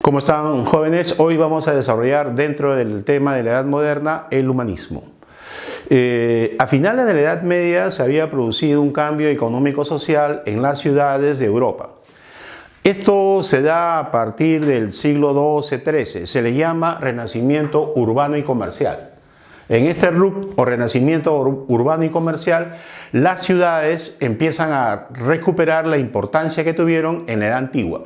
¿Cómo están, jóvenes? Hoy vamos a desarrollar dentro del tema de la Edad Moderna el humanismo. A finales de la Edad Media se había producido un cambio económico-social en las ciudades de Europa. Esto se da a partir del siglo XII-XIII. Se le llama renacimiento urbano y comercial. En este RUC o renacimiento urbano y comercial, las ciudades empiezan a recuperar la importancia que tuvieron en la Edad Antigua.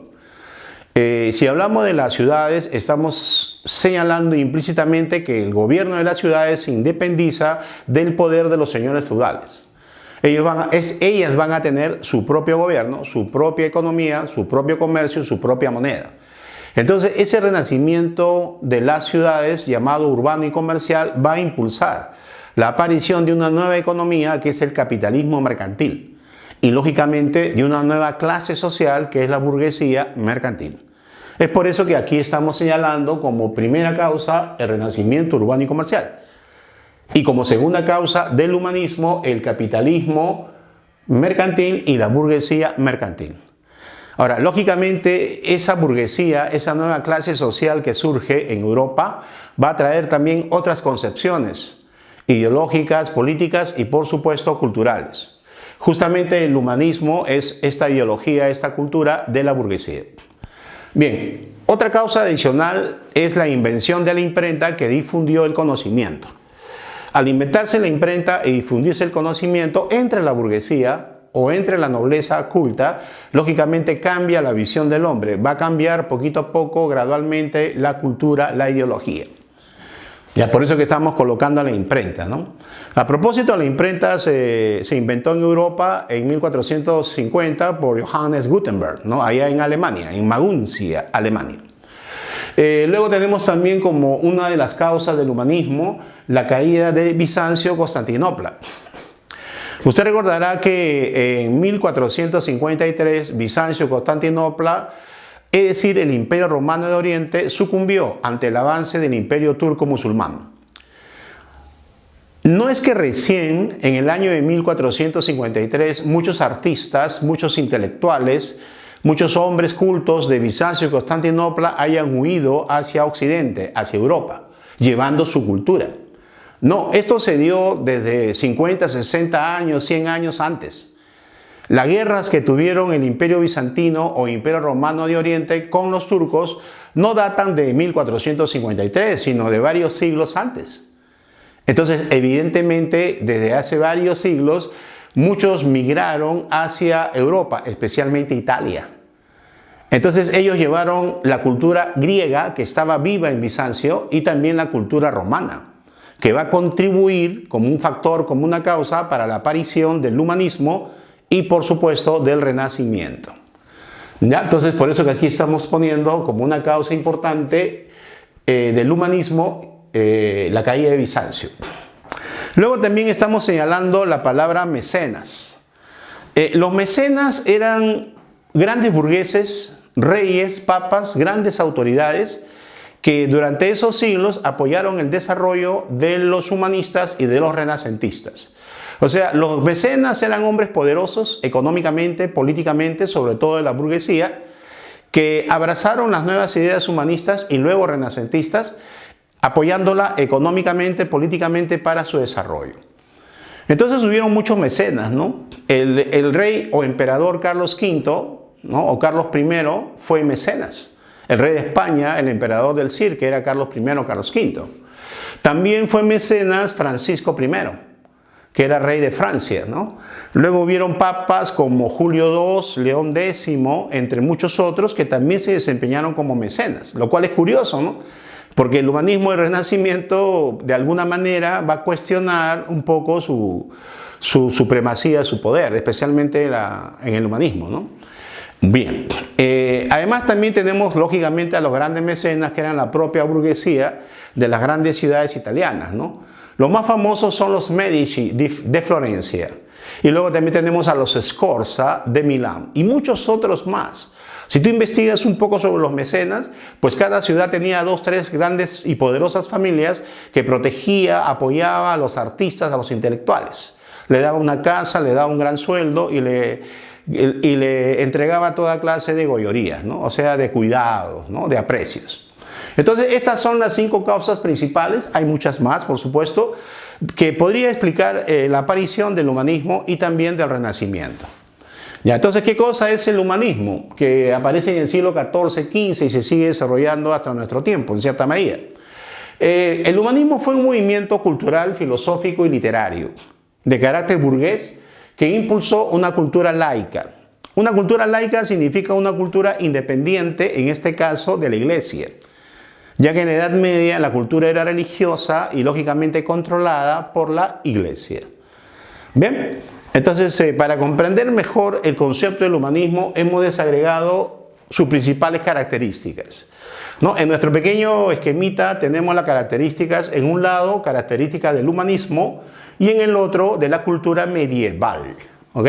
Si hablamos de las ciudades, estamos señalando implícitamente que el gobierno de las ciudades se independiza del poder de los señores feudales. Ellas van a tener su propio gobierno, su propia economía, su propio comercio, su propia moneda. Entonces, ese renacimiento de las ciudades, llamado urbano y comercial, va a impulsar la aparición de una nueva economía que es el capitalismo mercantil y, lógicamente, de una nueva clase social que es la burguesía mercantil. Es por eso que aquí estamos señalando como primera causa el renacimiento urbano y comercial. Y como segunda causa del humanismo, el capitalismo mercantil y la burguesía mercantil. Ahora, lógicamente, esa burguesía, esa nueva clase social que surge en Europa, va a traer también otras concepciones ideológicas, políticas y, por supuesto, culturales. Justamente el humanismo es esta ideología, esta cultura de la burguesía. Bien, otra causa adicional es la invención de la imprenta que difundió el conocimiento. Al inventarse la imprenta y difundirse el conocimiento entre la burguesía o entre la nobleza culta, lógicamente cambia la visión del hombre. Va a cambiar poquito a poco, gradualmente, la cultura, la ideología. Ya por eso que estamos colocando la imprenta, ¿no? A propósito, la imprenta se inventó en Europa en 1450 por Johannes Gutenberg, ¿no? Allá en Alemania, en Maguncia, Alemania. Luego tenemos también como una de las causas del humanismo la caída de Bizancio, Constantinopla. Usted recordará que en 1453 Bizancio, Constantinopla, es decir, el Imperio Romano de Oriente, sucumbió ante el avance del Imperio Turco musulmán. No es que recién, en el año de 1453, muchos artistas, muchos intelectuales, muchos hombres cultos de Bizancio y Constantinopla hayan huido hacia Occidente, hacia Europa, llevando su cultura. No, esto se dio desde 50, 60 años, 100 años antes. Las guerras que tuvieron el Imperio Bizantino o Imperio Romano de Oriente con los turcos no datan de 1453, sino de varios siglos antes. Entonces, evidentemente, desde hace varios siglos, muchos migraron hacia Europa, especialmente Italia. Entonces, ellos llevaron la cultura griega, que estaba viva en Bizancio, y también la cultura romana, que va a contribuir como un factor, como una causa para la aparición del humanismo y, por supuesto, del renacimiento. ¿Ya? Entonces, por eso que aquí estamos poniendo como una causa importante del humanismo la caída de Bizancio. Luego también estamos señalando la palabra mecenas. Los mecenas eran grandes burgueses, reyes, papas, grandes autoridades que durante esos siglos apoyaron el desarrollo de los humanistas y de los renacentistas. O sea, los mecenas eran hombres poderosos económicamente, políticamente, sobre todo de la burguesía, que abrazaron las nuevas ideas humanistas y luego renacentistas, apoyándola económicamente, políticamente para su desarrollo. Entonces hubieron muchos mecenas, ¿no? El rey o emperador Carlos V, ¿no? O Carlos I fue mecenas. El rey de España, el emperador del CIR, que era Carlos I o Carlos V. También fue mecenas Francisco I, que era rey de Francia, ¿no? Luego hubieron papas como Julio II, León X, entre muchos otros, que también se desempeñaron como mecenas, lo cual es curioso, ¿no? Porque el humanismo del Renacimiento, de alguna manera, va a cuestionar un poco su supremacía, su poder, especialmente en el humanismo, ¿no? Bien, además también tenemos lógicamente a los grandes mecenas que eran la propia burguesía de las grandes ciudades italianas, ¿no? Los más famosos son los Medici de Florencia y luego también tenemos a los Sforza de Milán y muchos otros más. Si tú investigas un poco sobre los mecenas, pues cada ciudad tenía 2, 3 grandes y poderosas familias que protegía, apoyaba a los artistas, a los intelectuales. Le daba una casa, le daba un gran sueldo y le y le entregaba toda clase de goyorías, ¿no? O sea, de cuidados, ¿no? De aprecios. Entonces, estas son las 5 causas principales. Hay muchas más, por supuesto, que podría explicar la aparición del humanismo y también del Renacimiento. Ya, entonces, ¿qué cosa es el humanismo? Que aparece en el siglo XIV, XV y se sigue desarrollando hasta nuestro tiempo, en cierta medida. El humanismo fue un movimiento cultural, filosófico y literario de carácter burgués que impulsó una cultura laica. Una cultura laica significa una cultura independiente, en este caso de la Iglesia, ya que en la Edad Media la cultura era religiosa y lógicamente controlada por la Iglesia. Bien, entonces para comprender mejor el concepto del humanismo hemos desagregado sus principales características, ¿no? En nuestro pequeño esquemita tenemos las características, en un lado características del humanismo y en el otro de la cultura medieval, ¿ok?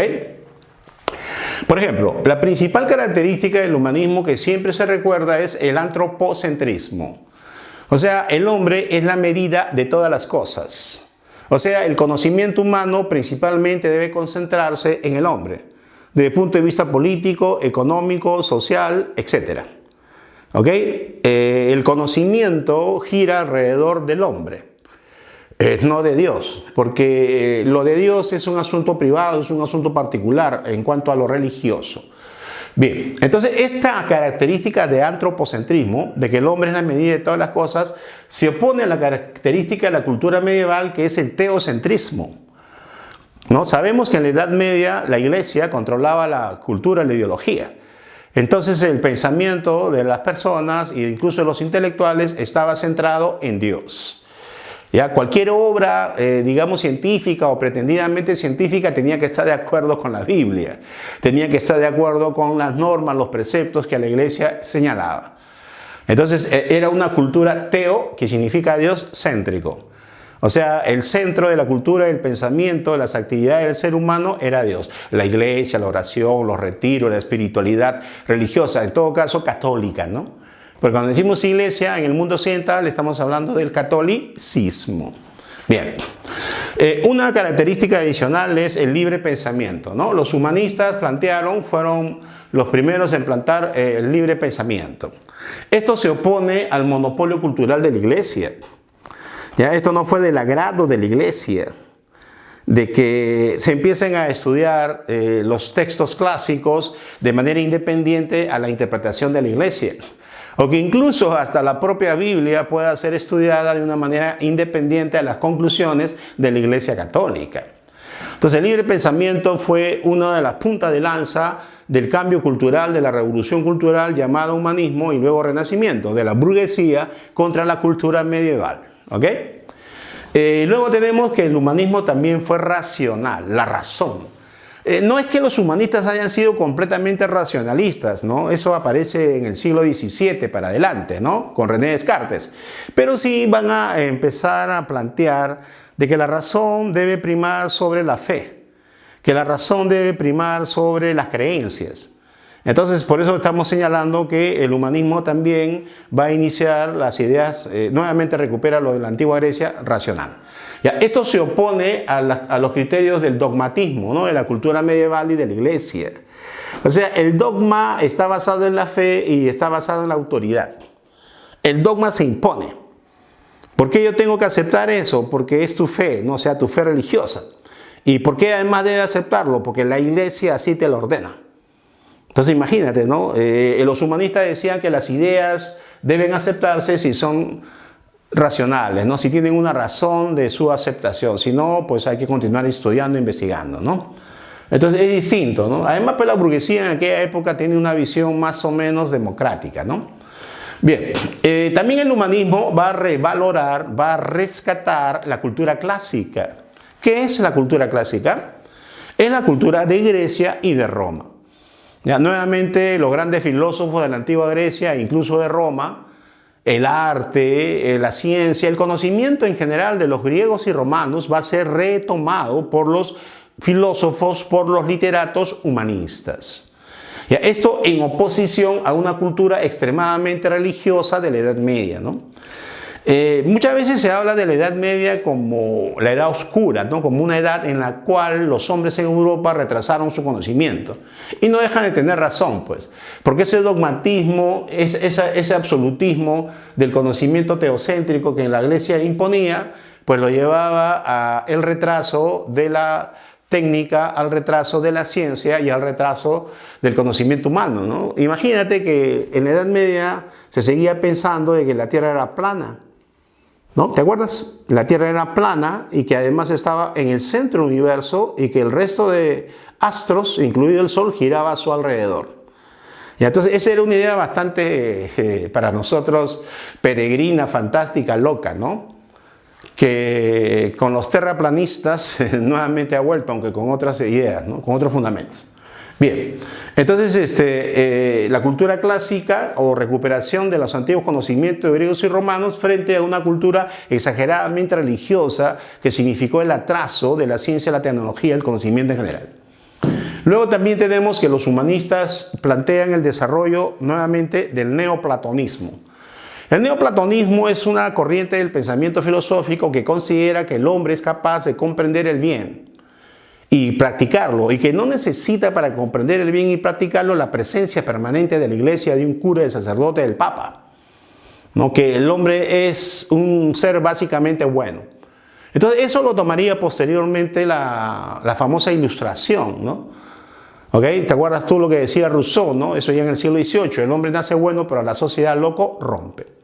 Por ejemplo, la principal característica del humanismo que siempre se recuerda es el antropocentrismo. O sea, el hombre es la medida de todas las cosas. O sea, el conocimiento humano principalmente debe concentrarse en el hombre, desde el punto de vista político, económico, social, etc. ¿Ok? El conocimiento gira alrededor del hombre. No de Dios, porque lo de Dios es un asunto privado, es un asunto particular en cuanto a lo religioso. Bien, entonces esta característica de antropocentrismo, de que el hombre es la medida de todas las cosas, se opone a la característica de la cultura medieval, que es el teocentrismo, ¿no? Sabemos que en la Edad Media la Iglesia controlaba la cultura y la ideología. Entonces el pensamiento de las personas e incluso de los intelectuales estaba centrado en Dios. Ya, cualquier obra, digamos, científica o pretendidamente científica tenía que estar de acuerdo con la Biblia, tenía que estar de acuerdo con las normas, los preceptos que la Iglesia señalaba. Entonces era una cultura teo, que significa Dios céntrico. O sea, el centro de la cultura, del pensamiento, de las actividades del ser humano era Dios. La Iglesia, la oración, los retiros, la espiritualidad religiosa, en todo caso católica, ¿no? Porque cuando decimos iglesia, en el mundo occidental estamos hablando del catolicismo. Bien, una característica adicional es el libre pensamiento, ¿no? Los humanistas fueron los primeros en plantar el libre pensamiento. Esto se opone al monopolio cultural de la Iglesia. ¿Ya? Esto no fue del agrado de la Iglesia, de que se empiecen a estudiar los textos clásicos de manera independiente a la interpretación de la Iglesia. O que incluso hasta la propia Biblia pueda ser estudiada de una manera independiente a las conclusiones de la Iglesia Católica. Entonces el libre pensamiento fue una de las puntas de lanza del cambio cultural, de la revolución cultural llamada humanismo y luego renacimiento, de la burguesía contra la cultura medieval. ¿Ok? Luego tenemos que el humanismo también fue racional, la razón. No es que los humanistas hayan sido completamente racionalistas, ¿no? Eso aparece en el siglo XVII para adelante, ¿no? Con René Descartes. Pero sí van a empezar a plantear de que la razón debe primar sobre la fe, que la razón debe primar sobre las creencias. Entonces, por eso estamos señalando que el humanismo también va a iniciar las ideas, nuevamente recupera lo de la antigua Grecia, racional. Ya, esto se opone a los criterios del dogmatismo, ¿no? De la cultura medieval y de la Iglesia. O sea, el dogma está basado en la fe y está basado en la autoridad. El dogma se impone. ¿Por qué yo tengo que aceptar eso? Porque es tu fe, no sea tu fe religiosa. ¿Y por qué además debe aceptarlo? Porque la Iglesia así te lo ordena. Entonces imagínate, ¿no? Los humanistas decían que las ideas deben aceptarse si son racionales, ¿no? Si tienen una razón de su aceptación. Si no, pues hay que continuar estudiando, investigando, ¿no? Entonces es distinto, ¿no? Además, pues la burguesía en aquella época tiene una visión más o menos democrática, ¿no? Bien, también el humanismo va a revalorar, va a rescatar la cultura clásica. ¿Qué es la cultura clásica? Es la cultura de Grecia y de Roma. Ya, nuevamente, los grandes filósofos de la antigua Grecia, incluso de Roma, el arte, la ciencia, el conocimiento en general de los griegos y romanos va a ser retomado por los filósofos, por los literatos humanistas. Ya, esto en oposición a una cultura extremadamente religiosa de la Edad Media, ¿no? Muchas veces se habla de la Edad Media como la edad oscura, ¿no? Como una edad en la cual los hombres en Europa retrasaron su conocimiento. Y no dejan de tener razón, pues, porque ese dogmatismo, ese absolutismo del conocimiento teocéntrico que en la Iglesia imponía, pues lo llevaba al retraso de la técnica, al retraso de la ciencia y al retraso del conocimiento humano, ¿no? Imagínate que en la Edad Media se seguía pensando de que la Tierra era plana, ¿no? ¿Te acuerdas? La Tierra era plana y que además estaba en el centro del universo y que el resto de astros, incluido el Sol, giraba a su alrededor. Y entonces esa era una idea bastante, para nosotros, peregrina, fantástica, loca, ¿no? Que con los terraplanistas nuevamente ha vuelto, aunque con otras ideas, ¿no? Con otros fundamentos. Bien, entonces la cultura clásica o recuperación de los antiguos conocimientos de griegos y romanos frente a una cultura exageradamente religiosa que significó el atraso de la ciencia, la tecnología, el conocimiento en general. Luego también tenemos que los humanistas plantean el desarrollo nuevamente del neoplatonismo. El neoplatonismo es una corriente del pensamiento filosófico que considera que el hombre es capaz de comprender el bien y practicarlo, y que no necesita para comprender el bien y practicarlo la presencia permanente de la iglesia, de un cura, del sacerdote, del papa, ¿no? Que el hombre es un ser básicamente bueno. Entonces eso lo tomaría posteriormente la famosa Ilustración, ¿no? ¿Okay? ¿Te acuerdas tú lo que decía Rousseau, ¿no? Eso ya en el siglo XVIII, el hombre nace bueno, pero la sociedad loco rompe.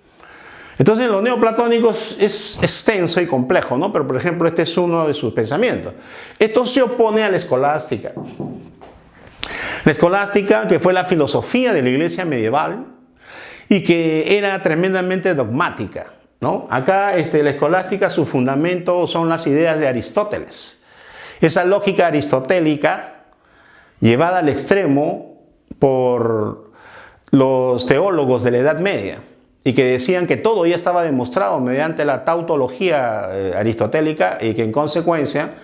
Entonces lo neoplatónico es extenso y complejo, ¿no? Pero por ejemplo este es uno de sus pensamientos. Esto se opone a la escolástica. La escolástica, que fue la filosofía de la iglesia medieval y que era tremendamente dogmática, ¿no? Acá la escolástica, su fundamento son las ideas de Aristóteles. Esa lógica aristotélica llevada al extremo por los teólogos de la Edad Media, y que decían que todo ya estaba demostrado mediante la tautología aristotélica y que en consecuencia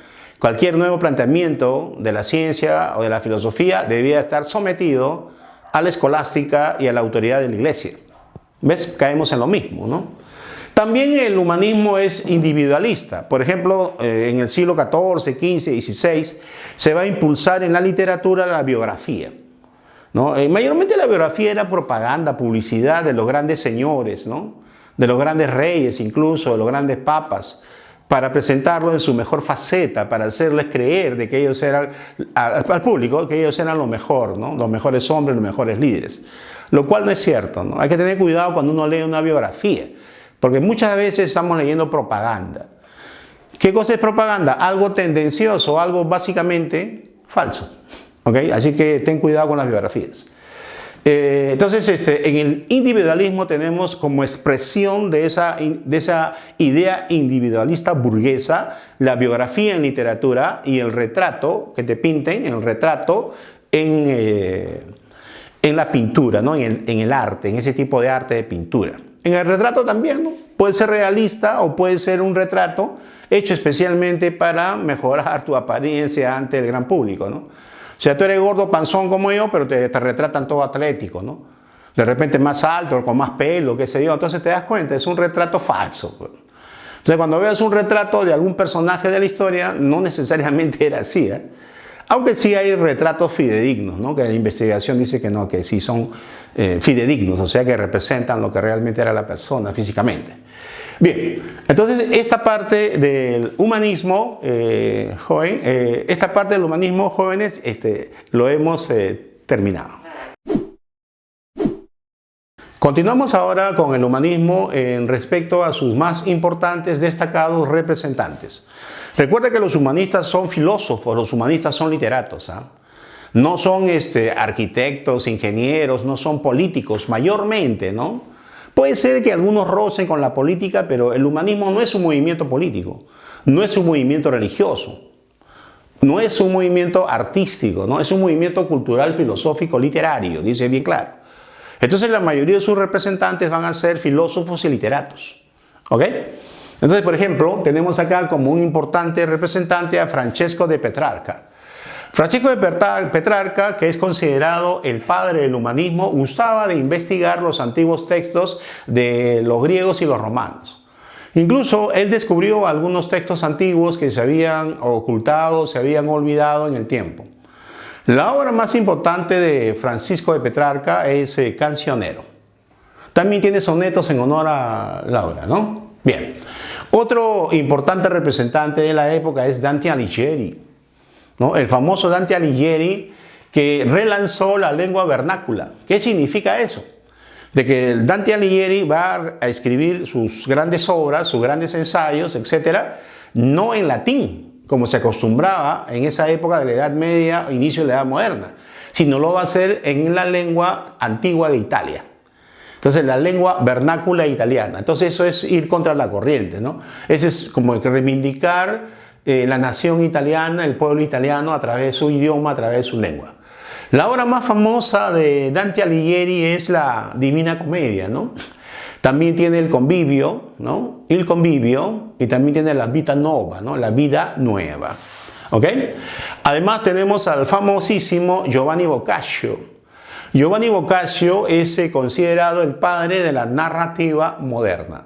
cualquier nuevo planteamiento de la ciencia o de la filosofía debía estar sometido a la escolástica y a la autoridad de la iglesia. ¿Ves? Caemos en lo mismo, ¿no? También el humanismo es individualista. Por ejemplo, en el siglo XIV, XV, XVI se va a impulsar en la literatura la biografía, ¿no? Mayormente la biografía era propaganda, publicidad de los grandes señores, ¿no? De los grandes reyes, incluso de los grandes papas, para presentarlo en su mejor faceta, para hacerles creer de que ellos eran, al público, que ellos eran lo mejor, ¿no? Los mejores hombres, los mejores líderes. Lo cual no es cierto, ¿no? Hay que tener cuidado cuando uno lee una biografía, porque muchas veces estamos leyendo propaganda. ¿Qué cosa es propaganda? Algo tendencioso, algo básicamente falso. ¿Okay? Así que ten cuidado con las biografías. Entonces, en el individualismo tenemos como expresión de esa idea individualista burguesa la biografía en literatura y el retrato que te pinten, el retrato en la pintura, ¿no? en el arte, en ese tipo de arte de pintura. En el retrato también, ¿no? Puede ser realista o puede ser un retrato hecho especialmente para mejorar tu apariencia ante el gran público, ¿no? O sea, tú eres gordo, panzón como yo, pero te retratan todo atlético, ¿no? De repente más alto, con más pelo, qué sé yo. Entonces te das cuenta, es un retrato falso. Entonces cuando veas un retrato de algún personaje de la historia, no necesariamente era así, ¿eh? Aunque sí hay retratos fidedignos, ¿no? Que la investigación dice que no, que sí son fidedignos, o sea que representan lo que realmente era la persona físicamente. Bien, entonces esta parte del humanismo jóvenes, lo hemos terminado. Continuamos ahora con el humanismo en respecto a sus más importantes destacados representantes. Recuerda que los humanistas son filósofos, los humanistas son literatos, ¿eh? No son arquitectos, ingenieros, no son políticos, mayormente, ¿no? Puede ser que algunos rocen con la política, pero el humanismo no es un movimiento político, no es un movimiento religioso, no es un movimiento artístico, ¿no? Es un movimiento cultural, filosófico, literario, dice bien claro. Entonces la mayoría de sus representantes van a ser filósofos y literatos, ¿ok? Entonces, por ejemplo, tenemos acá como un importante representante a Francesco de Petrarca. Francesco de Petrarca, que es considerado el padre del humanismo, gustaba de investigar los antiguos textos de los griegos y los romanos. Incluso él descubrió algunos textos antiguos que se habían ocultado, se habían olvidado en el tiempo. La obra más importante de Francisco de Petrarca es Cancionero. También tiene sonetos en honor a Laura, ¿no? Bien. Otro importante representante de la época es Dante Alighieri, ¿no? El famoso Dante Alighieri que relanzó la lengua vernácula. ¿Qué significa eso? De que Dante Alighieri va a escribir sus grandes obras, sus grandes ensayos, etcétera, no en latín, como se acostumbraba en esa época de la Edad Media, inicio de la Edad Moderna, sino lo va a hacer en la lengua antigua de Italia. Entonces, la lengua vernácula italiana. Entonces, eso es ir contra la corriente, ¿no? Ese es como que reivindicar la nación italiana, el pueblo italiano, a través de su idioma, a través de su lengua. La obra más famosa de Dante Alighieri es la Divina Comedia, ¿no? También tiene el Convivio, ¿no? El Convivio, y también tiene la Vita Nova, ¿no? La vida nueva. ¿Ok? Además tenemos al famosísimo Giovanni Boccaccio. Giovanni Boccaccio es considerado el padre de la narrativa moderna.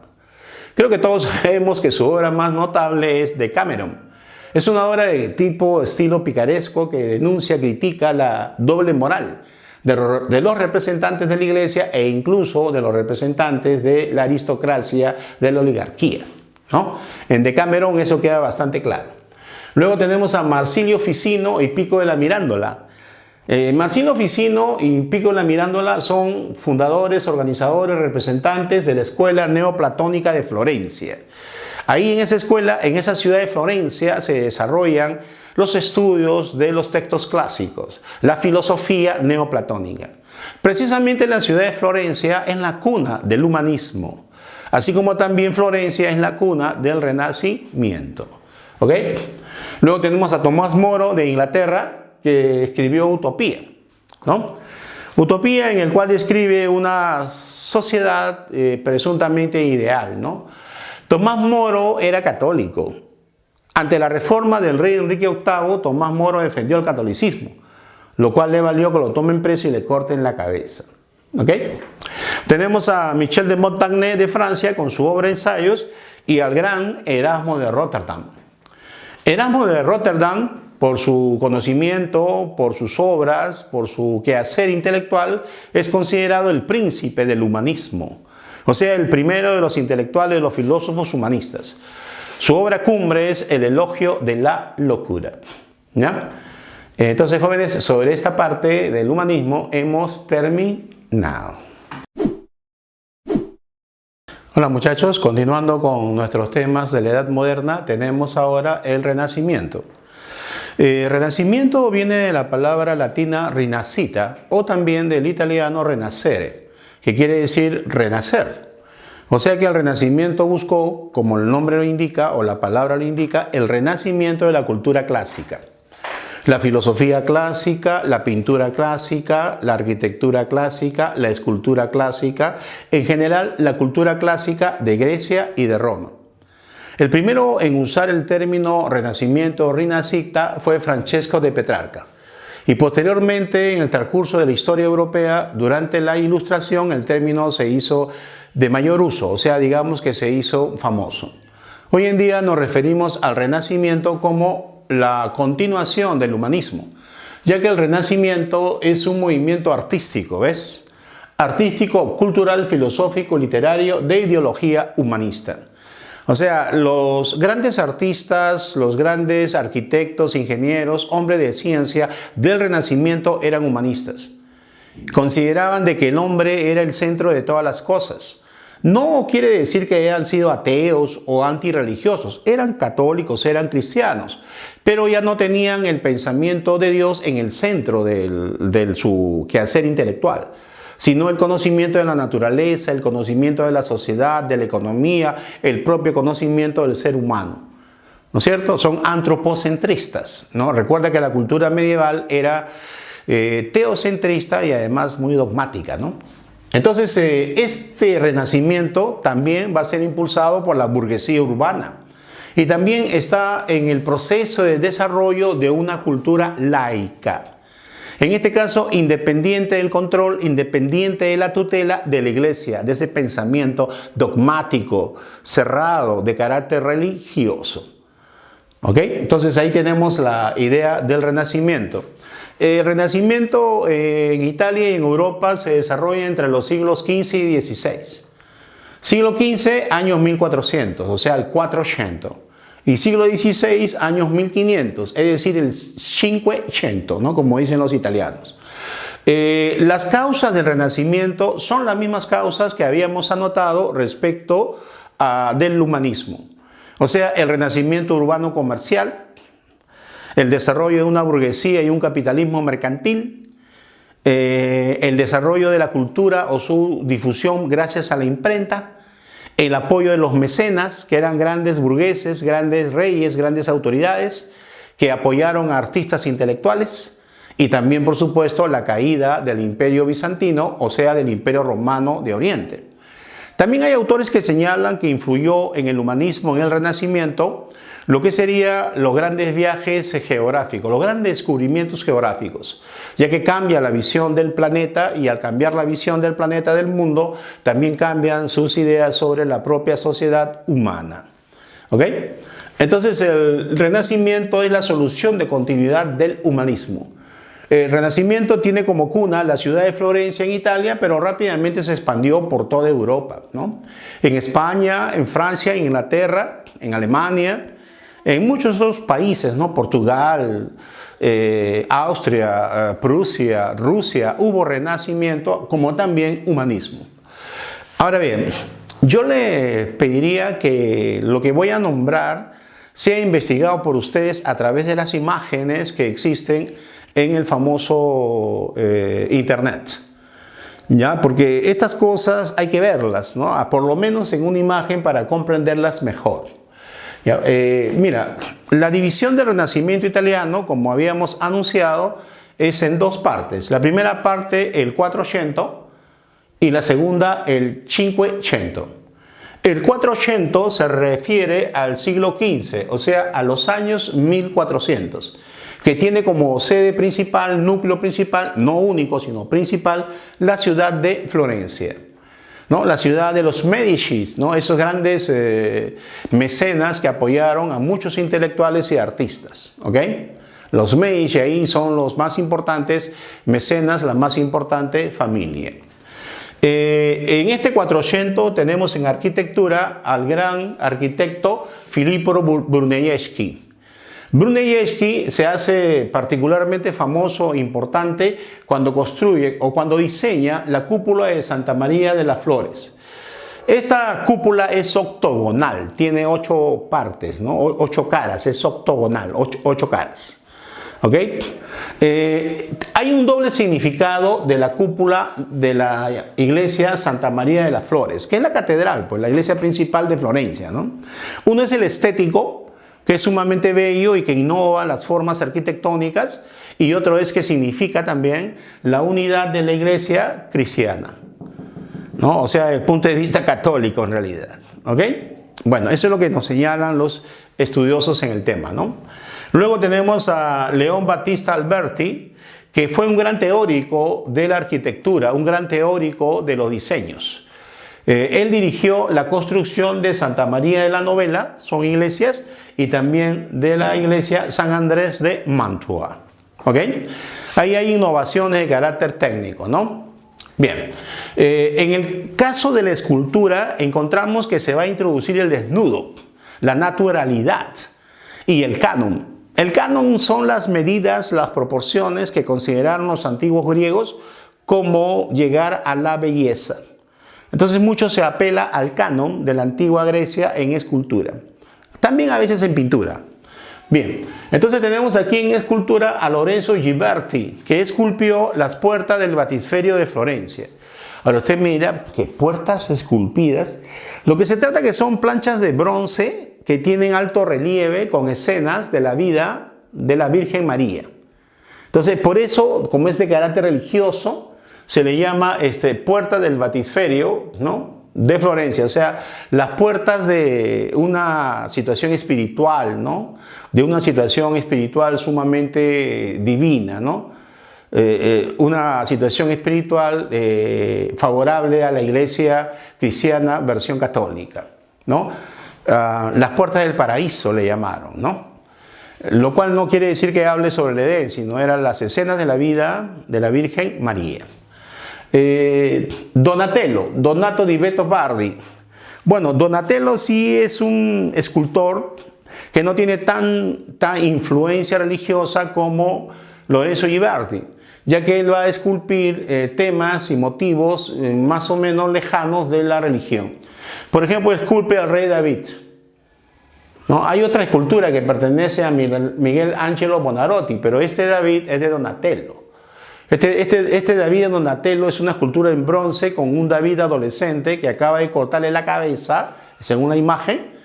Creo que todos sabemos que su obra más notable es Decameron. Es una obra de tipo estilo picaresco que denuncia, critica la doble moral de los representantes de la iglesia e incluso de los representantes de la aristocracia, de la oligarquía, ¿no? En Decameron eso queda bastante claro. Luego tenemos a Marsilio Ficino y Pico de la Mirandola. Marsilio Ficino y Pico de la Mirandola son fundadores, organizadores, representantes de la escuela neoplatónica de Florencia. Ahí en esa escuela, en esa ciudad de Florencia, se desarrollan los estudios de los textos clásicos, la filosofía neoplatónica. Precisamente la ciudad de Florencia es la cuna del humanismo, así como también Florencia es la cuna del Renacimiento. ¿Ok? Luego tenemos a Tomás Moro de Inglaterra, que escribió Utopía, ¿no? Utopía, en el cual describe una sociedad presuntamente ideal, ¿no? Tomás Moro era católico. Ante la reforma del rey Enrique VIII, Tomás Moro defendió el catolicismo, lo cual le valió que lo tomen preso y le corten la cabeza. ¿Ok? Tenemos a Michel de Montaigne de Francia con su obra Ensayos y al gran Erasmo de Rotterdam. Erasmo de Rotterdam, por su conocimiento, por sus obras, por su quehacer intelectual, es considerado el príncipe del humanismo. O sea, el primero de los intelectuales, de los filósofos humanistas. Su obra cumbre es El elogio de la locura. ¿Ya? Entonces, jóvenes, sobre esta parte del humanismo hemos terminado. Hola muchachos, continuando con nuestros temas de la Edad Moderna, tenemos ahora el Renacimiento. Renacimiento viene de la palabra latina rinascita o también del italiano renascere, que quiere decir renacer. O sea que el Renacimiento buscó, como el nombre lo indica o la palabra lo indica, el renacimiento de la cultura clásica. La filosofía clásica, la pintura clásica, la arquitectura clásica, la escultura clásica, en general la cultura clásica de Grecia y de Roma. El primero en usar el término renacimiento o rinascita fue Francesco de Petrarca. Y posteriormente, en el transcurso de la historia europea, durante la Ilustración, el término se hizo de mayor uso, o sea, digamos que se hizo famoso. Hoy en día nos referimos al Renacimiento como la continuación del humanismo, ya que el Renacimiento es un movimiento artístico, ¿ves? Artístico, cultural, filosófico, literario, de ideología humanista. O sea, los grandes artistas, los grandes arquitectos, ingenieros, hombres de ciencia del Renacimiento eran humanistas. Consideraban de que el hombre era el centro de todas las cosas. No quiere decir que hayan sido ateos o antirreligiosos, eran católicos, eran cristianos, pero ya no tenían el pensamiento de Dios en el centro de su quehacer intelectual, sino el conocimiento de la naturaleza, el conocimiento de la sociedad, de la economía, el propio conocimiento del ser humano. ¿No es cierto? Son antropocentristas, ¿no? Recuerda que la cultura medieval era teocentrista y además muy dogmática, ¿no? Entonces, este renacimiento también va a ser impulsado por la burguesía urbana y también está en el proceso de desarrollo de una cultura laica. En este caso, independiente del control, independiente de la tutela de la iglesia, de ese pensamiento dogmático, cerrado, de carácter religioso. ¿Ok? Entonces ahí tenemos la idea del Renacimiento. El Renacimiento en Italia y en Europa se desarrolla entre los siglos XV y XVI. Siglo XV, años 1400, o sea, el 400. Y siglo XVI, años 1500, es decir, el 500, ¿no? Como dicen los italianos. Las causas del Renacimiento son las mismas causas que habíamos anotado respecto del humanismo. O sea, el renacimiento urbano comercial, el desarrollo de una burguesía y un capitalismo mercantil, el desarrollo de la cultura o su difusión gracias a la imprenta, el apoyo de los mecenas, que eran grandes burgueses, grandes reyes, grandes autoridades, que apoyaron a artistas intelectuales, y también, por supuesto, la caída del Imperio Bizantino, o sea, del Imperio Romano de Oriente. También hay autores que señalan que influyó en el humanismo, en el Renacimiento, lo que serían los grandes viajes geográficos, los grandes descubrimientos geográficos, ya que cambia la visión del planeta y al cambiar la visión del planeta del mundo, también cambian sus ideas sobre la propia sociedad humana. ¿Ok? Entonces el Renacimiento es la solución de continuidad del humanismo. El Renacimiento tiene como cuna la ciudad de Florencia en Italia, pero rápidamente se expandió por toda Europa, ¿no? En España, en Francia, en Inglaterra, en Alemania, en muchos otros países, ¿no? Portugal, Austria, Prusia, Rusia, hubo renacimiento como también humanismo. Ahora bien, yo le pediría que lo que voy a nombrar sea investigado por ustedes a través de las imágenes que existen en el famoso Internet. ¿Ya? Porque estas cosas hay que verlas, ¿no? Por lo menos en una imagen para comprenderlas mejor. ¿Ya? Mira, la división del Renacimiento italiano, como habíamos anunciado, es en dos partes. La primera parte, el 400, y la segunda, el 500. El 400 se refiere al siglo XV, o sea, a los años 1400. Que tiene como sede principal, núcleo principal, no único, sino principal, la ciudad de Florencia, ¿no? La ciudad de los Medici, ¿no? Esos grandes mecenas que apoyaron a muchos intelectuales y artistas. ¿Ok? Los Medici ahí son los más importantes mecenas, la más importante familia. En este 400 tenemos en arquitectura al gran arquitecto Filippo Brunelleschi. Brunelleschi se hace particularmente famoso e importante cuando construye o cuando diseña la cúpula de Santa María de las Flores. Esta cúpula es octogonal, tiene 8 partes, ¿no? 8 caras, es octogonal, 8 caras. ¿Ok? Hay un doble significado de la cúpula de la iglesia Santa María de las Flores, que es la catedral, pues la iglesia principal de Florencia, ¿no? Uno es el estético, que es sumamente bello y que innova las formas arquitectónicas, y otro es que significa también la unidad de la iglesia cristiana, ¿no? O sea, desde el punto de vista católico en realidad. ¿Ok? Bueno, eso es lo que nos señalan los estudiosos en el tema, ¿no? Luego tenemos a León Battista Alberti, que fue un gran teórico de la arquitectura, un gran teórico de los diseños. Él dirigió la construcción de Santa María de la Novella, son iglesias, y también de la iglesia San Andrés de Mantua. ¿Ok? Ahí hay innovaciones de carácter técnico, ¿no? Bien, en el caso de la escultura encontramos que se va a introducir el desnudo, la naturalidad y el canon. El canon son las medidas, las proporciones que consideraron los antiguos griegos como llegar a la belleza. Entonces mucho se apela al canon de la antigua Grecia en escultura. También a veces en pintura. Bien, entonces tenemos aquí en escultura a Lorenzo Ghiberti, que esculpió las puertas del batisferio de Florencia. Ahora usted mira que puertas esculpidas. Lo que se trata que son planchas de bronce que tienen alto relieve con escenas de la vida de la Virgen María. Entonces por eso, como es de carácter religioso, se le llama puerta del batisferio, ¿no?, de Florencia, o sea, las puertas de una situación espiritual, ¿no?, de una situación espiritual sumamente divina, ¿no? una situación espiritual favorable a la iglesia cristiana versión católica, ¿no? Las puertas del paraíso le llamaron, ¿no? Lo cual no quiere decir que hable sobre el Edén, sino eran las escenas de la vida de la Virgen María. Donatello, Donato di Beto Bardi. Bueno, Donatello sí es un escultor que no tiene tanta influencia religiosa como Lorenzo Ghiberti, ya que él va a esculpir temas y motivos más o menos lejanos de la religión. Por ejemplo, esculpe al rey David, ¿no? Hay otra escultura que pertenece a Miguel Angelo Buonarroti, pero este David es de Donatello. Este David de Donatello es una escultura en bronce con un David adolescente que acaba de cortarle la cabeza, según la imagen,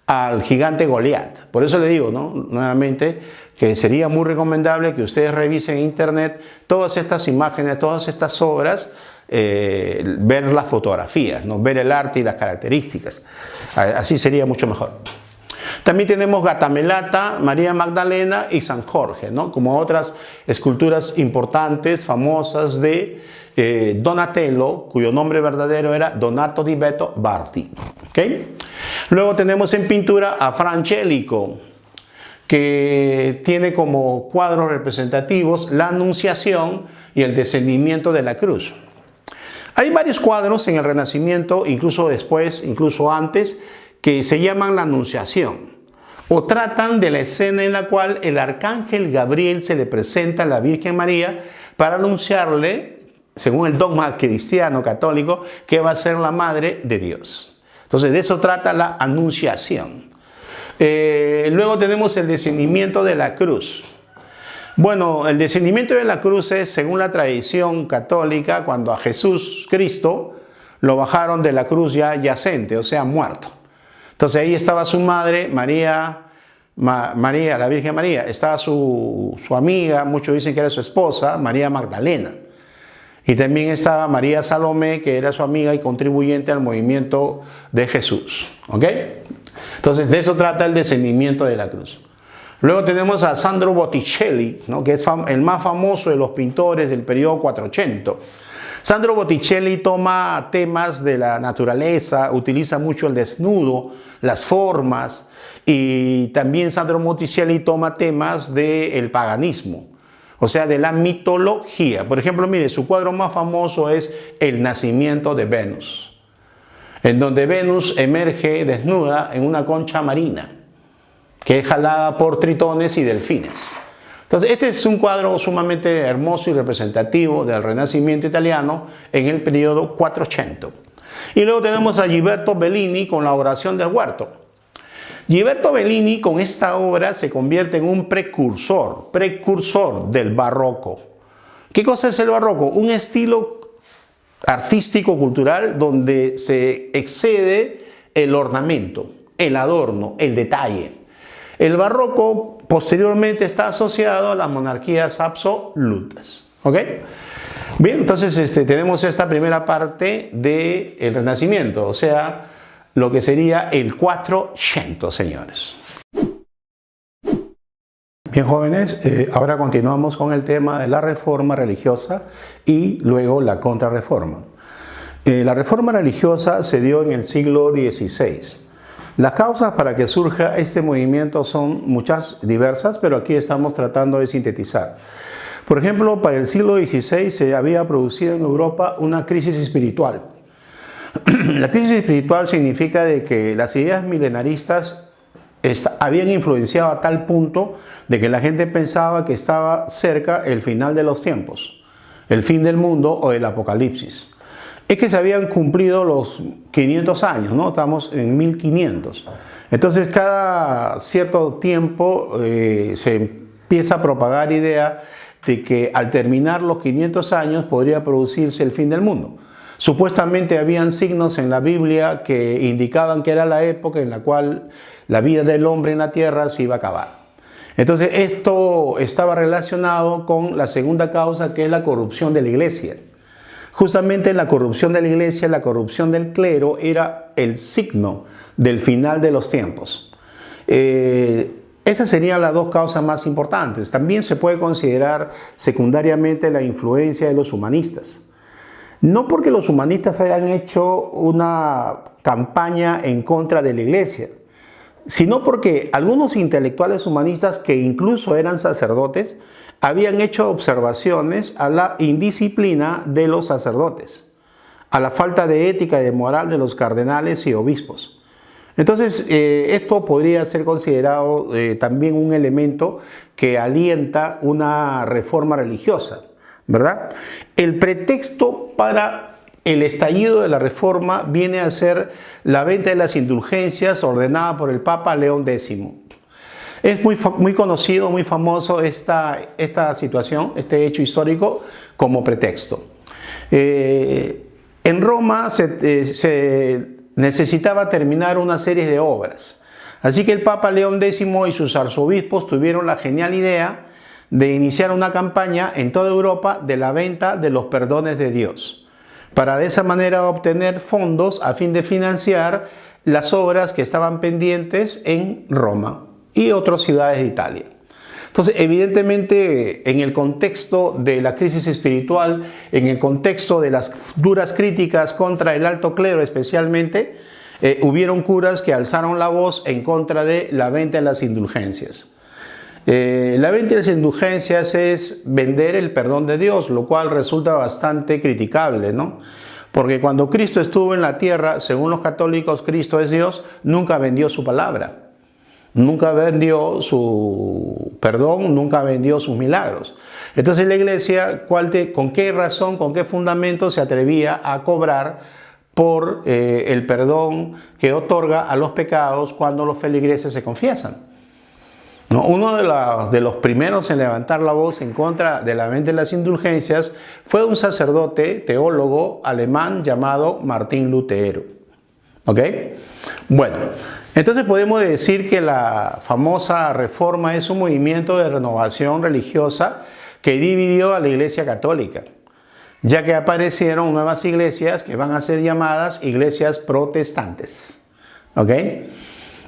al gigante Goliat. Por eso le digo, ¿no?, nuevamente, que sería muy recomendable que ustedes revisen en internet todas estas imágenes, todas estas obras, ver las fotografías, ¿no?, ver el arte y las características. Así sería mucho mejor. También tenemos Gatamelata, María Magdalena y San Jorge, ¿no?, como otras esculturas importantes, famosas de Donatello, cuyo nombre verdadero era Donato di Beto Bardi. ¿Okay? Luego tenemos en pintura a Fra Angelico, que tiene como cuadros representativos la Anunciación y el descendimiento de la cruz. Hay varios cuadros en el Renacimiento, incluso después, incluso antes, que se llaman la Anunciación, o tratan de la escena en la cual el arcángel Gabriel se le presenta a la Virgen María para anunciarle, según el dogma cristiano católico, que va a ser la madre de Dios. Entonces, de eso trata la Anunciación. Luego tenemos el descendimiento de la cruz. Bueno, el descendimiento de la cruz es, según la tradición católica, cuando a Jesús Cristo lo bajaron de la cruz ya yacente, o sea, muerto. Entonces ahí estaba su madre, María, la Virgen María, estaba su amiga, muchos dicen que era su esposa, María Magdalena. Y también estaba María Salomé, que era su amiga y contribuyente al movimiento de Jesús. ¿Ok? Entonces de eso trata el descendimiento de la cruz. Luego tenemos a Sandro Botticelli, ¿no?, que es el más famoso de los pintores del periodo 480. Sandro Botticelli toma temas de la naturaleza, utiliza mucho el desnudo, las formas, y también Sandro Botticelli toma temas del paganismo, o sea, de la mitología. Por ejemplo, mire, su cuadro más famoso es El nacimiento de Venus, en donde Venus emerge desnuda en una concha marina, que es jalada por tritones y delfines. Entonces, este es un cuadro sumamente hermoso y representativo del Renacimiento italiano en el periodo 480. Y luego tenemos a Gilberto Bellini con la Oración del Huerto. Gilberto Bellini con esta obra se convierte en un precursor del barroco. ¿Qué cosa es el barroco? Un estilo artístico, cultural, donde se excede el ornamento, el adorno, el detalle. El barroco posteriormente está asociado a las monarquías absolutas. ¿Ok? Bien, entonces tenemos esta primera parte del Renacimiento, o sea, lo que sería el 400, señores. Bien, jóvenes, ahora continuamos con el tema de la reforma religiosa y luego la contrarreforma. La reforma religiosa se dio en el siglo XVI. Las causas para que surja este movimiento son muchas, diversas, pero aquí estamos tratando de sintetizar. Por ejemplo, para el siglo XVI se había producido en Europa una crisis espiritual. La crisis espiritual significa de que las ideas milenaristas habían influenciado a tal punto de que la gente pensaba que estaba cerca el final de los tiempos, el fin del mundo o el apocalipsis. Es que se habían cumplido los 500 años, ¿no? Estamos en 1500. Entonces, cada cierto tiempo se empieza a propagar idea de que al terminar los 500 años podría producirse el fin del mundo. Supuestamente habían signos en la Biblia que indicaban que era la época en la cual la vida del hombre en la tierra se iba a acabar. Entonces, esto estaba relacionado con la segunda causa, que es la corrupción de la iglesia. Justamente la corrupción de la iglesia, la corrupción del clero, era el signo del final de los tiempos. Esas serían las dos causas más importantes. También se puede considerar secundariamente la influencia de los humanistas. No porque los humanistas hayan hecho una campaña en contra de la iglesia, sino porque algunos intelectuales humanistas que incluso eran sacerdotes habían hecho observaciones a la indisciplina de los sacerdotes, a la falta de ética y de moral de los cardenales y obispos. Entonces, esto podría ser considerado también un elemento que alienta una reforma religiosa, ¿verdad? El pretexto para el estallido de la reforma viene a ser la venta de las indulgencias ordenada por el Papa León X. Es muy conocido, muy famoso esta situación, este hecho histórico como pretexto. En Roma se necesitaba terminar una serie de obras. Así que el Papa León X y sus arzobispos tuvieron la genial idea de iniciar una campaña en toda Europa de la venta de los perdones de Dios, para de esa manera obtener fondos a fin de financiar las obras que estaban pendientes en Roma y otras ciudades de Italia. Entonces, evidentemente, en el contexto de la crisis espiritual, en el contexto de las duras críticas contra el alto clero especialmente, hubieron curas que alzaron la voz en contra de la venta de las indulgencias. La venta de las indulgencias es vender el perdón de Dios, lo cual resulta bastante criticable, ¿no? Porque cuando Cristo estuvo en la tierra, según los católicos, Cristo es Dios, nunca vendió su palabra. Nunca vendió su perdón, nunca vendió sus milagros. Entonces la iglesia, ¿con qué razón, con qué fundamento se atrevía a cobrar por el perdón que otorga a los pecados cuando los feligreses se confiesan? ¿No? Uno de los primeros en levantar la voz en contra de la venta de las indulgencias fue un sacerdote teólogo alemán llamado Martín Lutero. ¿Ok? Bueno, entonces podemos decir que la famosa reforma es un movimiento de renovación religiosa que dividió a la Iglesia Católica, ya que aparecieron nuevas iglesias que van a ser llamadas iglesias protestantes. ¿Ok?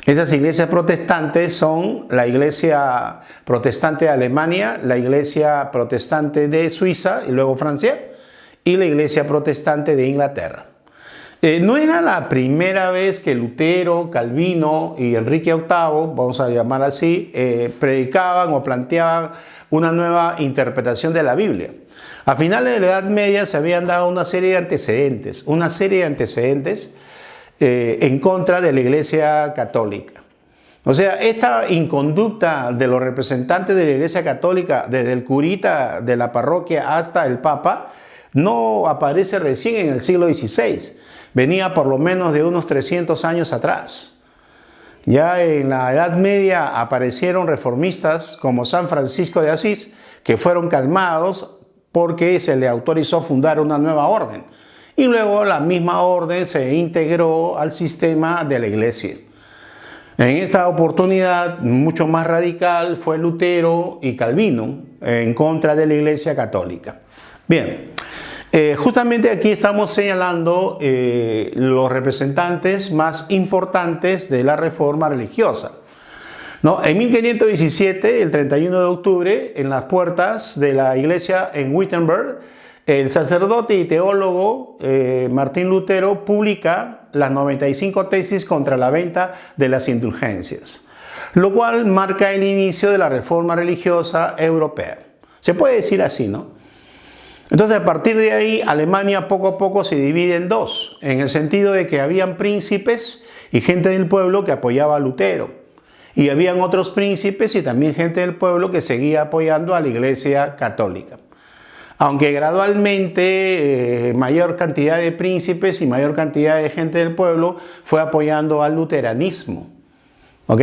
Esas iglesias protestantes son la Iglesia Protestante de Alemania, la Iglesia Protestante de Suiza y luego Francia, y la Iglesia Protestante de Inglaterra. No era la primera vez que Lutero, Calvino y Enrique VIII, vamos a llamar así, predicaban o planteaban una nueva interpretación de la Biblia. A finales de la Edad Media se habían dado una serie de antecedentes, en contra de la Iglesia Católica. O sea, esta inconducta de los representantes de la Iglesia Católica, desde el curita de la parroquia hasta el Papa, no aparece recién en el siglo XVI. Venía por lo menos de unos 300 años atrás. Ya en la Edad Media aparecieron reformistas como San Francisco de Asís, que fueron calmados porque se le autorizó fundar una nueva orden. Y luego la misma orden se integró al sistema de la iglesia. En esta oportunidad, mucho más radical fue Lutero y Calvino en contra de la Iglesia Católica. Bien, justamente aquí estamos señalando los representantes más importantes de la reforma religiosa. ¿No? En 1517, el 31 de octubre, en las puertas de la iglesia en Wittenberg, el sacerdote y teólogo Martín Lutero publica las 95 tesis contra la venta de las indulgencias, lo cual marca el inicio de la reforma religiosa europea. Se puede decir así, ¿no? Entonces, a partir de ahí, Alemania poco a poco se divide en dos, en el sentido de que habían príncipes y gente del pueblo que apoyaba a Lutero, y habían otros príncipes y también gente del pueblo que seguía apoyando a la Iglesia Católica. Aunque gradualmente mayor cantidad de príncipes y mayor cantidad de gente del pueblo fue apoyando al luteranismo. ¿Ok?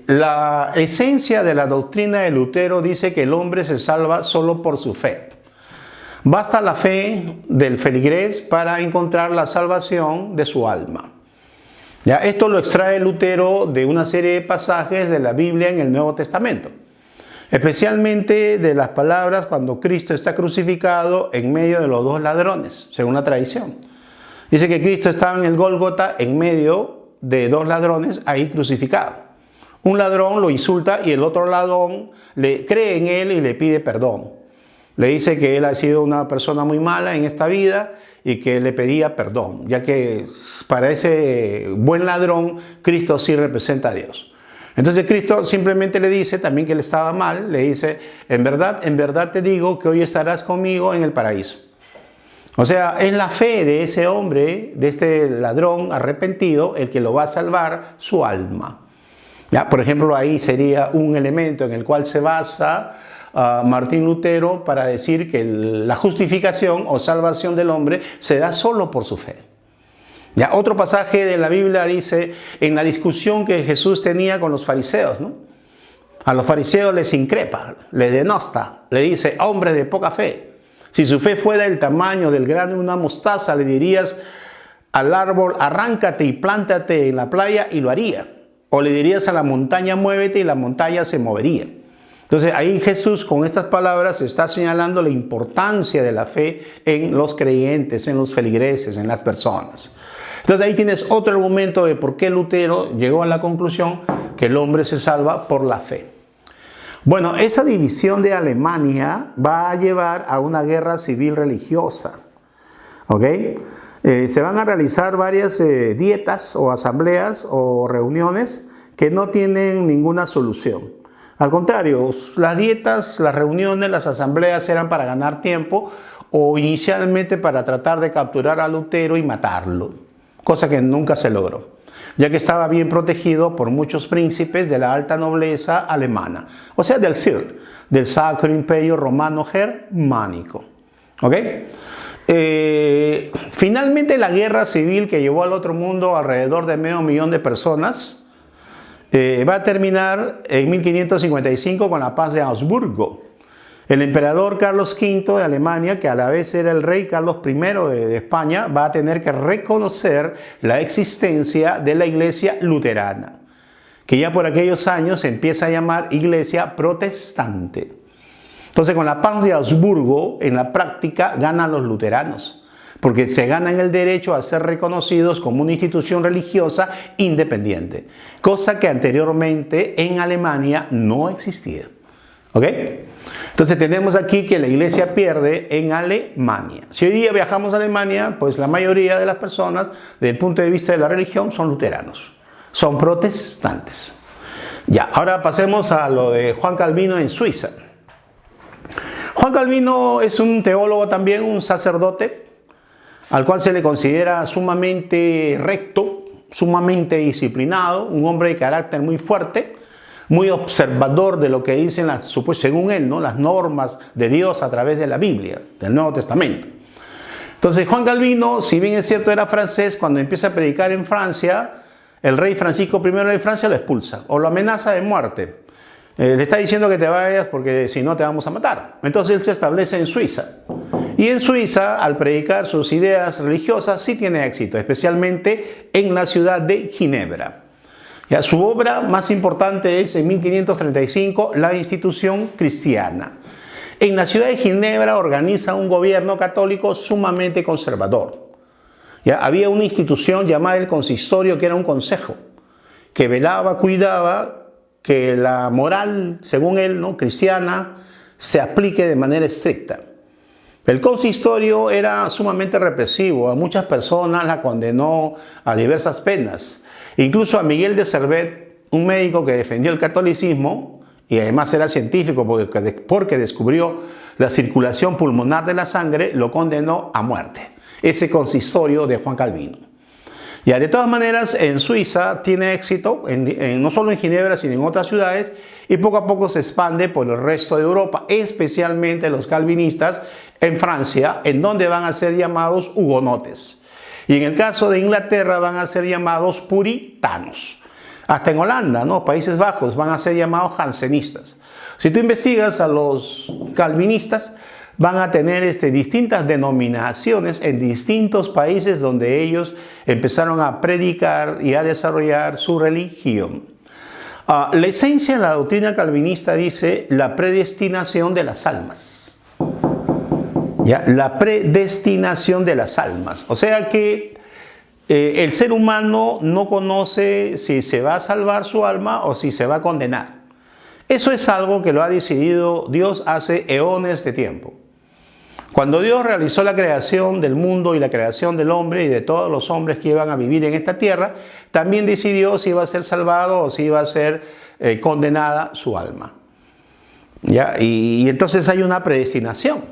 La esencia de la doctrina de Lutero dice que el hombre se salva solo por su fe. Basta la fe del feligrés para encontrar la salvación de su alma. Ya, esto lo extrae Lutero de una serie de pasajes de la Biblia en el Nuevo Testamento. Especialmente de las palabras cuando Cristo está crucificado en medio de los dos ladrones, según la tradición. Dice que Cristo estaba en el Gólgota en medio de dos ladrones ahí crucificado. Un ladrón lo insulta y el otro ladrón le cree en él y le pide perdón. Le dice que él ha sido una persona muy mala en esta vida y que le pedía perdón, ya que para ese buen ladrón Cristo sí representa a Dios. Entonces Cristo simplemente le dice también que él estaba mal, le dice, en verdad te digo que hoy estarás conmigo en el paraíso. O sea, es la fe de ese hombre, de este ladrón arrepentido, el que lo va a salvar su alma. ¿Ya? Por ejemplo, ahí sería un elemento en el cual se basa Martín Lutero para decir que la justificación o salvación del hombre se da solo por su fe. Ya, otro pasaje de la Biblia dice, en la discusión que Jesús tenía con los fariseos, ¿no? A los fariseos les increpa, les denosta, le dice, hombres de poca fe, si su fe fuera el tamaño del grano de una mostaza, le dirías al árbol, arráncate y plántate en la playa y lo haría. O le dirías a la montaña, muévete y la montaña se movería. Entonces ahí Jesús con estas palabras está señalando la importancia de la fe en los creyentes, en los feligreses, en las personas. Entonces ahí tienes otro argumento de por qué Lutero llegó a la conclusión que el hombre se salva por la fe. Bueno, esa división de Alemania va a llevar a una guerra civil religiosa. ¿Ok? Se van a realizar varias dietas o asambleas o reuniones que no tienen ninguna solución. Al contrario, las dietas, las reuniones, las asambleas eran para ganar tiempo o inicialmente para tratar de capturar a Lutero y matarlo, cosa que nunca se logró, ya que estaba bien protegido por muchos príncipes de la alta nobleza alemana, o sea, del CIR, del Sacro Imperio Romano Germánico. ¿Ok? Finalmente la guerra civil que llevó al otro mundo alrededor de medio millón de personas va a terminar en 1555 con la paz de Augsburgo. El emperador Carlos V de Alemania, que a la vez era el rey Carlos I de España, va a tener que reconocer la existencia de la iglesia luterana, que ya por aquellos años se empieza a llamar iglesia protestante. Entonces, con la paz de Augsburgo, en la práctica ganan los luteranos, porque se ganan el derecho a ser reconocidos como una institución religiosa independiente, cosa que anteriormente en Alemania no existía. ¿Ok? Entonces tenemos aquí que la iglesia pierde en Alemania. Si hoy día viajamos a Alemania, pues la mayoría de las personas, desde el punto de vista de la religión, son luteranos, son protestantes. Ya, ahora pasemos a lo de Juan Calvino en Suiza. Juan Calvino es un teólogo también, un sacerdote, al cual se le considera sumamente recto, sumamente disciplinado, un hombre de carácter muy fuerte, muy observador de lo que dicen, según él, ¿no?, las normas de Dios a través de la Biblia, del Nuevo Testamento. Entonces Juan Calvino, si bien es cierto era francés, cuando empieza a predicar en Francia, el rey Francisco I de Francia lo expulsa o lo amenaza de muerte. Le está diciendo que te vayas porque si no te vamos a matar. Entonces él se establece en Suiza. Y en Suiza, al predicar sus ideas religiosas, sí tiene éxito, especialmente en la ciudad de Ginebra. Ya, su obra más importante es en 1535, La Institución Cristiana. En la ciudad de Ginebra organiza un gobierno católico sumamente conservador. Ya, había una institución llamada el consistorio, que era un consejo, que velaba, cuidaba que la moral, según él, ¿no?, cristiana, se aplique de manera estricta. El consistorio era sumamente represivo, a muchas personas la condenó a diversas penas. Incluso a Miguel de Servet, un médico que defendió el catolicismo y además era científico porque descubrió la circulación pulmonar de la sangre, lo condenó a muerte. Ese consistorio de Juan Calvino. Ya, de todas maneras, en Suiza tiene éxito, no solo en Ginebra, sino en otras ciudades, y poco a poco se expande por el resto de Europa, especialmente los calvinistas en Francia, en donde van a ser llamados hugonotes. Y en el caso de Inglaterra van a ser llamados puritanos. Hasta en Holanda, ¿no?, Países Bajos, van a ser llamados jansenistas. Si tú investigas a los calvinistas, van a tener distintas denominaciones en distintos países donde ellos empezaron a predicar y a desarrollar su religión. La esencia de la doctrina calvinista dice la predestinación de las almas. ¿Ya? La predestinación de las almas. O sea que el ser humano no conoce si se va a salvar su alma o si se va a condenar. Eso es algo que lo ha decidido Dios hace eones de tiempo. Cuando Dios realizó la creación del mundo y la creación del hombre y de todos los hombres que iban a vivir en esta tierra, también decidió si iba a ser salvado o si iba a ser condenada su alma. ¿Ya? Y entonces hay una predestinación.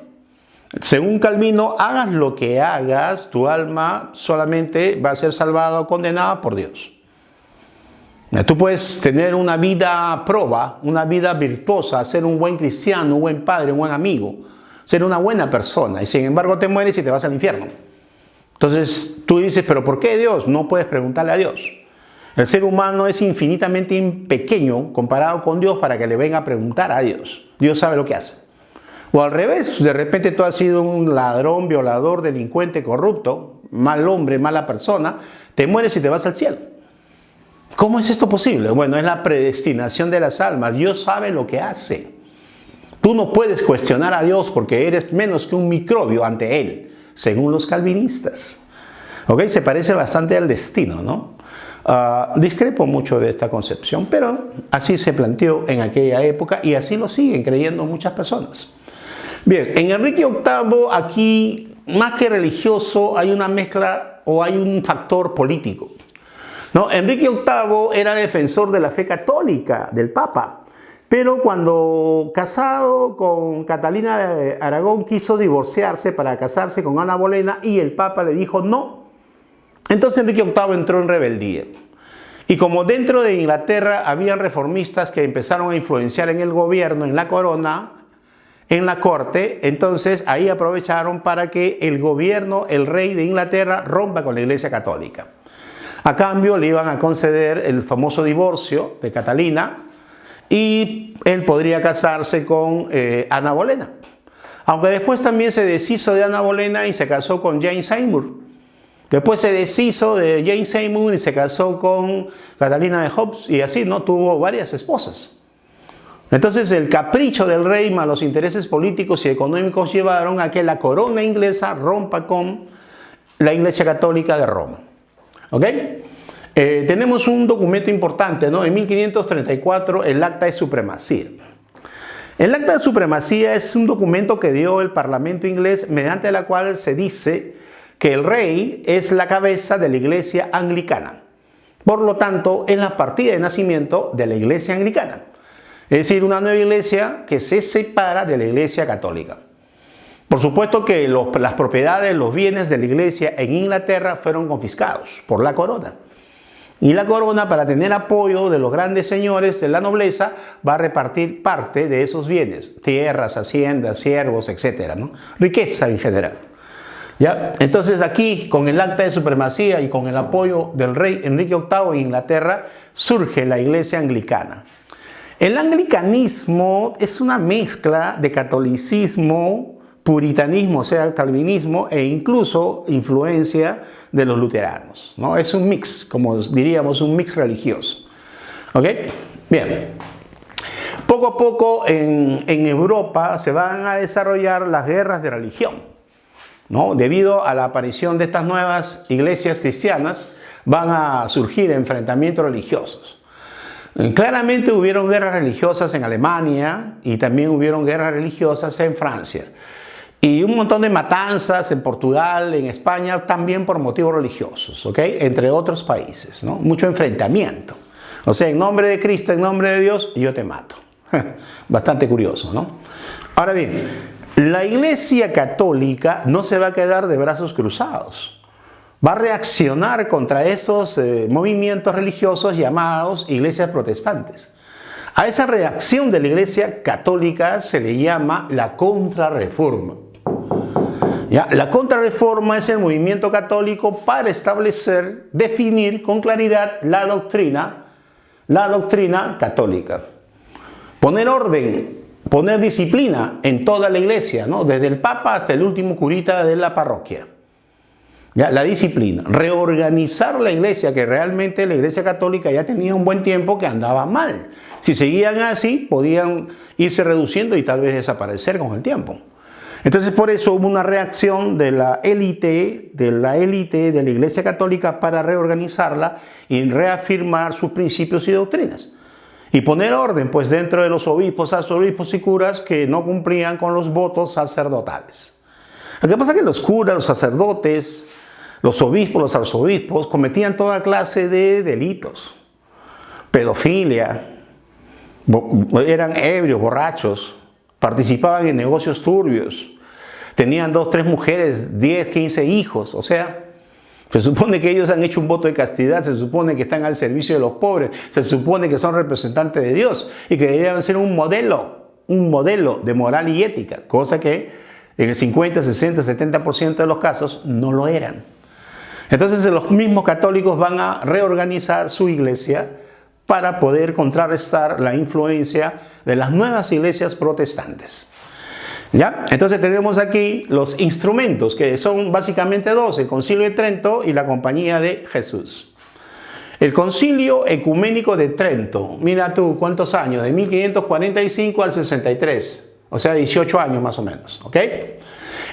Según Calvino, hagas lo que hagas, tu alma solamente va a ser salvada o condenada por Dios. Tú puedes tener una vida proba, una vida virtuosa, ser un buen cristiano, un buen padre, un buen amigo, ser una buena persona, y sin embargo te mueres y te vas al infierno. Entonces tú dices, ¿pero por qué Dios? No puedes preguntarle a Dios. El ser humano es infinitamente pequeño comparado con Dios para que le venga a preguntar a Dios. Dios sabe lo que hace. O al revés, de repente tú has sido un ladrón, violador, delincuente, corrupto, mal hombre, mala persona, te mueres y te vas al cielo. ¿Cómo es esto posible? Bueno, es la predestinación de las almas. Dios sabe lo que hace. Tú no puedes cuestionar a Dios porque eres menos que un microbio ante Él, según los calvinistas. ¿Ok? Se parece bastante al destino, ¿no? Discrepo mucho de esta concepción, pero así se planteó en aquella época y así lo siguen creyendo muchas personas. Bien, en Enrique VIII aquí, más que religioso, hay una mezcla o hay un factor político. ¿No? Enrique VIII era defensor de la fe católica del Papa, pero cuando casado con Catalina de Aragón quiso divorciarse para casarse con Ana Bolena y el Papa le dijo no. Entonces Enrique VIII entró en rebeldía. Y como dentro de Inglaterra habían reformistas que empezaron a influenciar en el gobierno, en la corona, en la corte, entonces ahí aprovecharon para que el gobierno, el rey de Inglaterra, rompa con la Iglesia Católica. A cambio le iban a conceder el famoso divorcio de Catalina y él podría casarse con Ana Bolena. Aunque después también se deshizo de Ana Bolena y se casó con Jane Seymour. Después se deshizo de Jane Seymour y se casó con Catalina de Hobbes y así, ¿no? Tuvo varias esposas. Entonces el capricho del rey más los intereses políticos y económicos llevaron a que la corona inglesa rompa con la Iglesia Católica de Roma. ¿Ok? Tenemos un documento importante, ¿no? En 1534, el Acta de Supremacía. El Acta de Supremacía es un documento que dio el Parlamento inglés mediante la cual se dice que el rey es la cabeza de la Iglesia anglicana. Por lo tanto, es la partida de nacimiento de la Iglesia anglicana. Es decir, una nueva iglesia que se separa de la Iglesia Católica. Por supuesto que las propiedades, los bienes de la iglesia en Inglaterra fueron confiscados por la corona. Y la corona, para tener apoyo de los grandes señores de la nobleza, va a repartir parte de esos bienes, tierras, haciendas, siervos, etc., ¿no? Riqueza en general. ¿Ya? Entonces aquí, con el Acta de Supremacía y con el apoyo del rey Enrique VIII en Inglaterra, surge la iglesia anglicana. El anglicanismo es una mezcla de catolicismo, puritanismo, o sea, calvinismo, e incluso influencia de los luteranos, ¿no? Es un mix, como diríamos, un mix religioso. ¿Ok? Bien. Poco a poco en Europa se van a desarrollar las guerras de religión, ¿no? Debido a la aparición de estas nuevas iglesias cristianas, van a surgir enfrentamientos religiosos. Claramente hubieron guerras religiosas en Alemania y también hubieron guerras religiosas en Francia. Y un montón de matanzas en Portugal, en España, también por motivos religiosos, ¿ok? Entre otros países, ¿no? Mucho enfrentamiento. O sea, en nombre de Cristo, en nombre de Dios, yo te mato. Bastante curioso, ¿no? Ahora bien, la Iglesia Católica no se va a quedar de brazos cruzados. Va a reaccionar contra estos movimientos religiosos llamados iglesias protestantes. A esa reacción de la Iglesia Católica se le llama la Contrarreforma. ¿Ya? La Contrarreforma es el movimiento católico para establecer, definir con claridad la doctrina católica. Poner orden, poner disciplina en toda la iglesia, ¿no? Desde el Papa hasta el último curita de la parroquia. ¿Ya? La disciplina, reorganizar la iglesia, que realmente la Iglesia Católica ya tenía un buen tiempo que andaba mal. Si seguían así, podían irse reduciendo y tal vez desaparecer con el tiempo. Entonces por eso hubo una reacción de la élite de la Iglesia Católica para reorganizarla y reafirmar sus principios y doctrinas. Y poner orden pues dentro de los obispos, arzobispos y curas que no cumplían con los votos sacerdotales. Lo que pasa es que los curas, los sacerdotes, los obispos, los arzobispos cometían toda clase de delitos. Pedofilia, eran ebrios, borrachos, participaban en negocios turbios, tenían 2, 3 mujeres, 10, 15 hijos. O sea, se supone que ellos han hecho un voto de castidad, se supone que están al servicio de los pobres, se supone que son representantes de Dios y que deberían ser un modelo de moral y ética, cosa que en el 50, 60, 70% de los casos no lo eran. Entonces los mismos católicos van a reorganizar su iglesia para poder contrarrestar la influencia de las nuevas iglesias protestantes. ¿Ya? Entonces tenemos aquí los instrumentos, que son básicamente 2, el Concilio de Trento y la Compañía de Jesús. El Concilio Ecuménico de Trento, mira tú cuántos años, de 1545 al 63, o sea 18 años más o menos, ¿ok?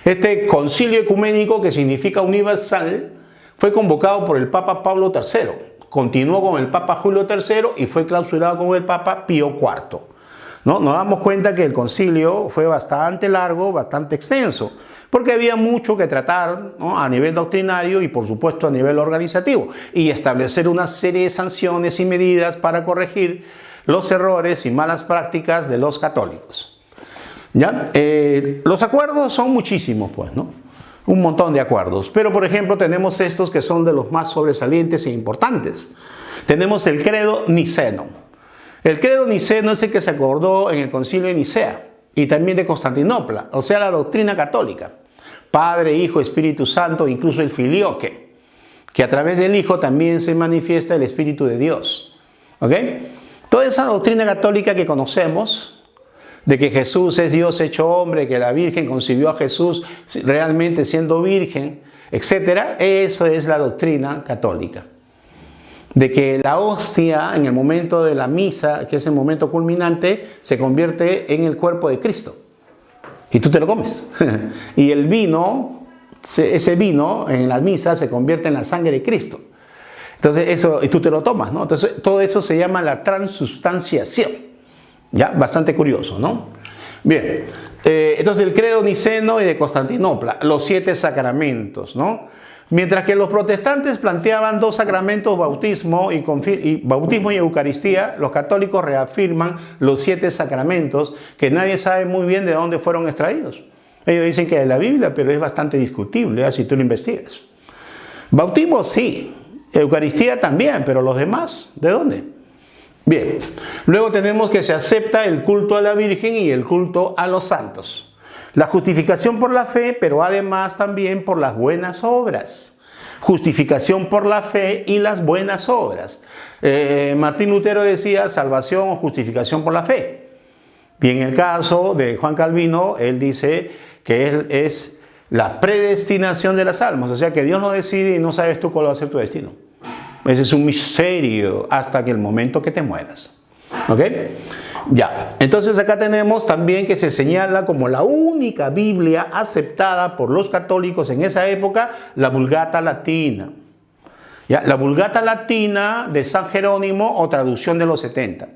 Este Concilio Ecuménico, que significa universal, fue convocado por el Papa Pablo III, continuó con el Papa Julio III y fue clausurado con el Papa Pío IV. ¿No? Nos damos cuenta que el concilio fue bastante largo, bastante extenso, porque había mucho que tratar, ¿no? A nivel doctrinario y por supuesto a nivel organizativo, y establecer una serie de sanciones y medidas para corregir los errores y malas prácticas de los católicos. ¿Ya? Los acuerdos son muchísimos, pues, ¿no? Un montón de acuerdos, pero por ejemplo tenemos estos que son de los más sobresalientes e importantes. Tenemos el credo niceno. El credo niceno es el que se acordó en el Concilio de Nicea y también de Constantinopla, o sea, la doctrina católica. Padre, Hijo, Espíritu Santo, incluso el filioque, que a través del Hijo también se manifiesta el Espíritu de Dios. ¿Ok? Toda esa doctrina católica que conocemos, de que Jesús es Dios hecho hombre, que la Virgen concibió a Jesús realmente siendo virgen, etc., eso es la doctrina católica. De que la hostia en el momento de la misa, que es el momento culminante, se convierte en el cuerpo de Cristo. Y tú te lo comes. Y el vino, ese vino en la misa se convierte en la sangre de Cristo. Entonces eso, y tú te lo tomas, ¿no? Entonces todo eso se llama la transubstanciación. Ya, bastante curioso, ¿no? Bien, entonces el credo niceno y de Constantinopla, los 7 sacramentos, ¿no? Mientras que los protestantes planteaban 2 sacramentos, bautismo y Eucaristía, los católicos reafirman los 7 sacramentos que nadie sabe muy bien de dónde fueron extraídos. Ellos dicen que de la Biblia, pero es bastante discutible, si tú lo investigas. Bautismo sí, Eucaristía también, pero los demás, ¿de dónde? Bien, luego tenemos que se acepta el culto a la Virgen y el culto a los santos. La justificación por la fe, pero además también por las buenas obras. Justificación por la fe y las buenas obras. Martín Lutero decía salvación o justificación por la fe. Y en el caso de Juan Calvino, él dice que él es la predestinación de las almas. O sea que Dios lo decide y no sabes tú cuál va a ser tu destino. Ese es un misterio hasta que el momento que te mueras. ¿Ok? Ya, entonces acá tenemos también que se señala como la única Biblia aceptada por los católicos en esa época, la Vulgata Latina. ¿Ya? La Vulgata Latina de San Jerónimo o traducción de los 70.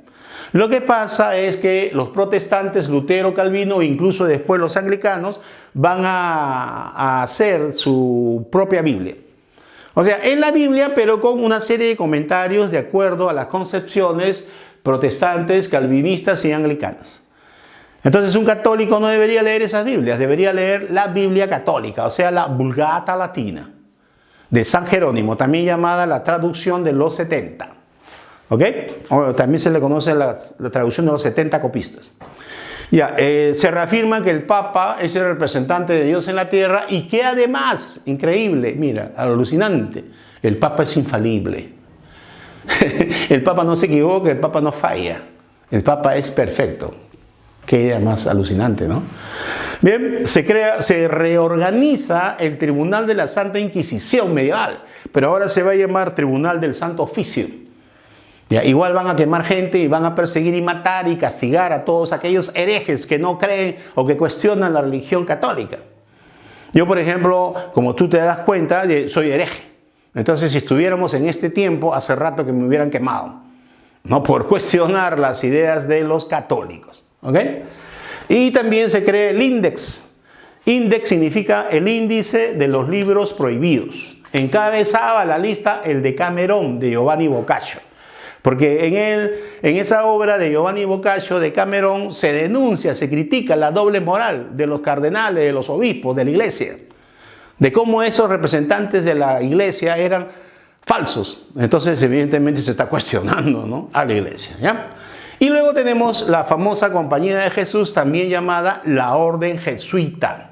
Lo que pasa es que los protestantes, Lutero, Calvino e incluso después los anglicanos van a hacer su propia Biblia. O sea, es la Biblia pero con una serie de comentarios de acuerdo a las concepciones protestantes, calvinistas y anglicanas. Entonces un católico no debería leer esas Biblias, debería leer la Biblia católica, o sea, la Vulgata Latina de San Jerónimo, también llamada la traducción de los 70. ¿Ok? O también se le conoce la traducción de los 70 copistas. Ya, se reafirma que el Papa es el representante de Dios en la tierra y que además, increíble, mira, alucinante, el Papa es infalible. El Papa no se equivoca, el Papa no falla. El Papa es perfecto. Qué idea más alucinante, ¿no? Bien, se reorganiza el Tribunal de la Santa Inquisición medieval, pero ahora se va a llamar Tribunal del Santo Oficio. Ya, igual van a quemar gente y van a perseguir y matar y castigar a todos aquellos herejes que no creen o que cuestionan la religión católica. Yo, por ejemplo, como tú te das cuenta, soy hereje. Entonces, si estuviéramos en este tiempo, hace rato que me hubieran quemado, no por cuestionar las ideas de los católicos. ¿Ok? Y también se cree el Index. Index significa el índice de los libros prohibidos. Encabezaba la lista el Decamerón de Giovanni Boccaccio. Porque en esa obra de Giovanni Boccaccio, Decamerón, se denuncia, se critica la doble moral de los cardenales, de los obispos, de la iglesia. De cómo esos representantes de la iglesia eran falsos. Entonces, evidentemente, se está cuestionando, ¿no?, a la iglesia, ¿ya? Y luego tenemos la famosa Compañía de Jesús, también llamada la Orden Jesuita,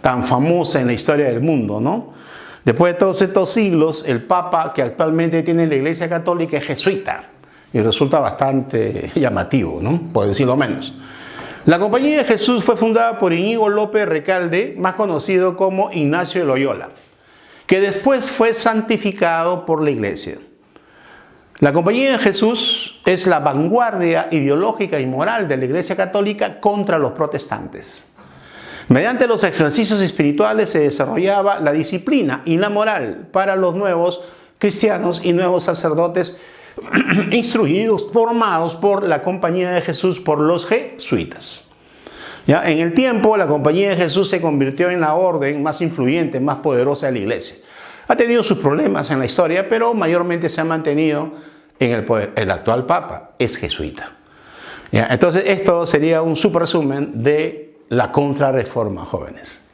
tan famosa en la historia del mundo, ¿no? Después de todos estos siglos, el Papa que actualmente tiene la Iglesia Católica es jesuita y resulta bastante llamativo, ¿no?, por decirlo menos. La Compañía de Jesús fue fundada por Íñigo López Recalde, más conocido como Ignacio de Loyola, que después fue santificado por la Iglesia. La Compañía de Jesús es la vanguardia ideológica y moral de la Iglesia Católica contra los protestantes. Mediante los ejercicios espirituales se desarrollaba la disciplina y la moral para los nuevos cristianos y nuevos sacerdotes instruidos, formados por la Compañía de Jesús, por los jesuitas. ¿Ya? En el tiempo, la Compañía de Jesús se convirtió en la orden más influyente, más poderosa de la Iglesia. Ha tenido sus problemas en la historia, pero mayormente se ha mantenido en el poder. El actual Papa es jesuita. ¿Ya? Entonces, esto sería un super resumen de la Contrarreforma, jóvenes.